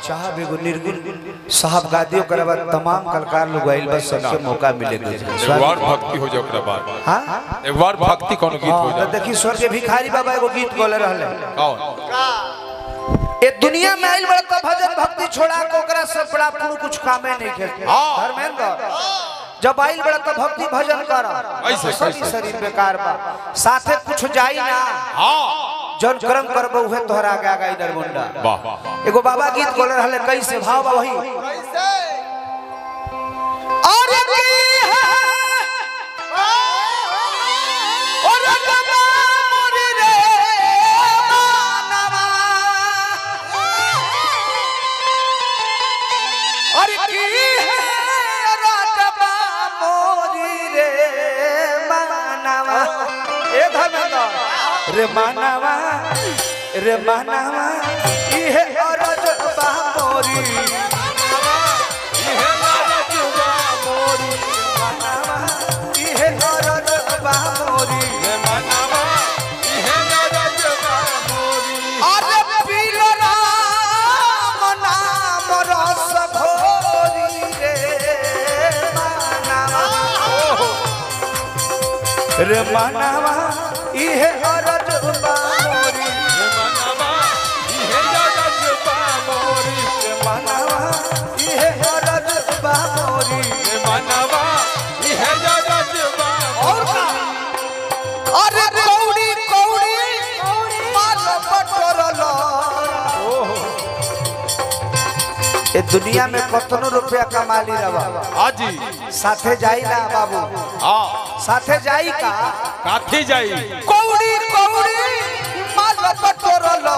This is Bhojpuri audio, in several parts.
चाह बेगो निर्गुण साहब गादियों करे बाद तमाम कलाकार लोग आइल बस सबके मौका मिलेगा एक बार भक्ति हो जाओ ओकरा बाद। हां एक बार भक्ति कोनो गीत हो जाओ। देखी स्वर्ग के भिखारी बाबा एगो गीत बोले रहले कौन ए दुनिया में आइल बड़ा तो भजन भक्ति छोड़ा के ओकरा से बड़ा पूर्ण कुछ कामे नहीं करते। धर्मेंद्र जब आइल बड़ा तो भक्ति भजन कर ऐसे शरीर बेकार बा साथे कुछ जाई ना। हां जन कर्म करबो उहे तोहरा आगे आगे इधर मुंडा। वाह एगो बाबा गीत बोले रहले कैसे भाव बा वही कैसे और की है और गमा मोरी रे मानवा और की है राजबा मोरी रे मानवा ए धर्मेंद्र रे मानवा इहे अरजबा मोरी इहे अरजबा मोरी मानवा इहे अरजबा मोरी रे मानवा इहे अरजबा मोरी अरे पील राम नाम रस भोरी रे मानवा इहे अरजबा मोरी रे मानवा इहे अरजबा मोरी रे मानवा इहे अरजबा मोरी रे मानवा इहे अरजबा और का अरे कौड़ी कौड़ी माल बटरल ए दुनिया में कतनो रुपया कमाली रवा हाजी साथे जाई ना बाबू। हां साथे जाई का काठी जाई कौड़ी कौड़ी माल बटरल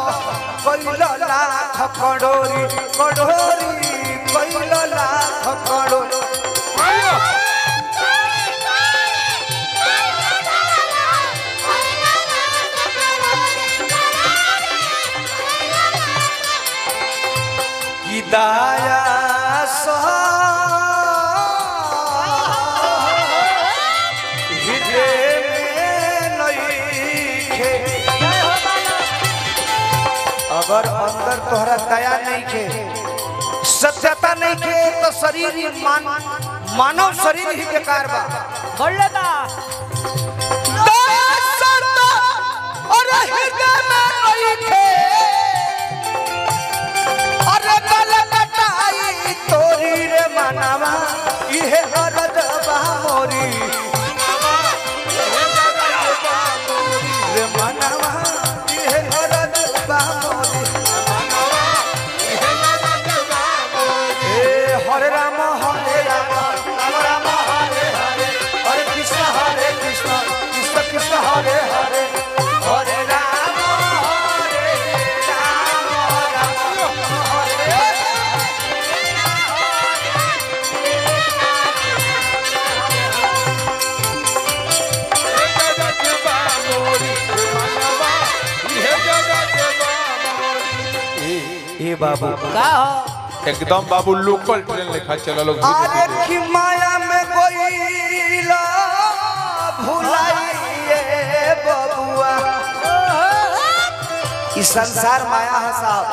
कइल लाख करोड़ी करोड़ी कइल लाख करोड़ी की दाया अगर अंदर तोहरा दया नहीं के सत्यता नहीं के तो शरीर ही मानव शरीर ही बेकार बा। और हृदय में नहीं के अरे गल कटाई तोरी रे मानवा इहे अरजबा मोरी रे मानवा इहे अरजबा मोरी हरे राम राम राम हरे हरे हरे कृष्ण कृष्ण कृष्ण हरे हरे हरे राम हरे ए बाबू का हो एकदम बाबू लोकल ट्रेन लेखा चला लोग। अरे की माया में कोइला भुलाइए बबुआ इस संसार माया है साहब।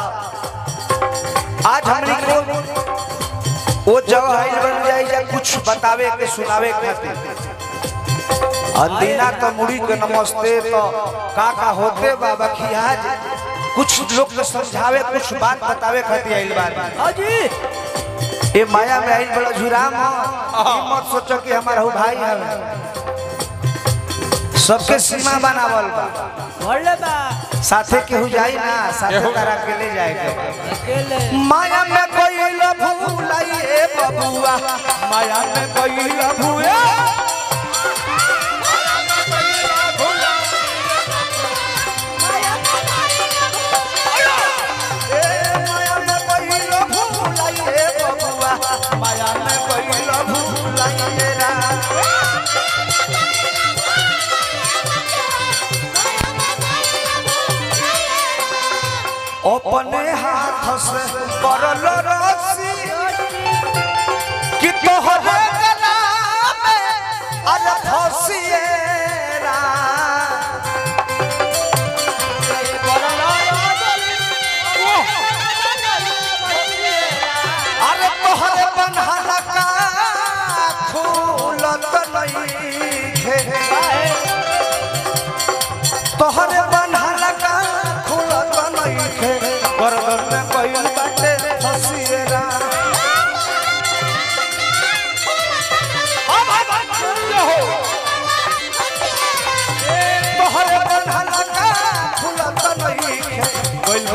आज हमनी को वो जगह आइल बन जाए या कुछ बतावे के सुनावे खातिर अंदीना तो मुड़ी के नमस्ते तो का होते बाबा खियाज कुछ लोग तो समझावे कुछ बात बतावे खातिर आइल बानी। हां ए माया में आइल बड़ा जुराम मत सोचो कि हमारा हो भाई है सबके सीमा बनावल बा बोले बा साथे केहू जाई ना साथे तारा के ले जाए के अकेले माया में कोई भूलाई ए बबुआ माया में कोई भूए माया में कोई भूलाई रा अपने हाथ से परल रसी कि तोहरे गला में अरे फसिए रा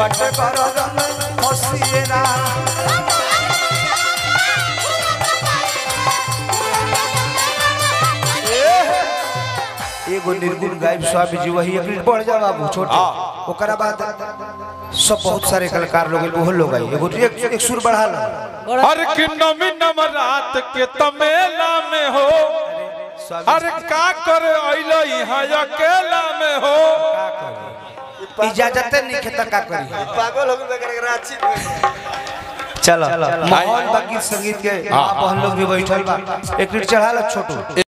बट करो जन हसिएरा एगो निर्गुण गायब स्वामी जी वही एक मिनट बढ़ जा बाबू छोटे ओकरा बाद सब बहुत सारे कलाकार लोग वो लोग आई एगो एक सुर बढ़ा ला हर कि नमी नवरात के तमेला में हो अरे का करे अइलो यहाँ अकेला में हो इजाजत नहीं खेता का करी पागल हो गए रांची चलो माहौल बाकी संगीत के आप हम लोग भी बैठल बा एक मिनट चढ़ा ला छोटू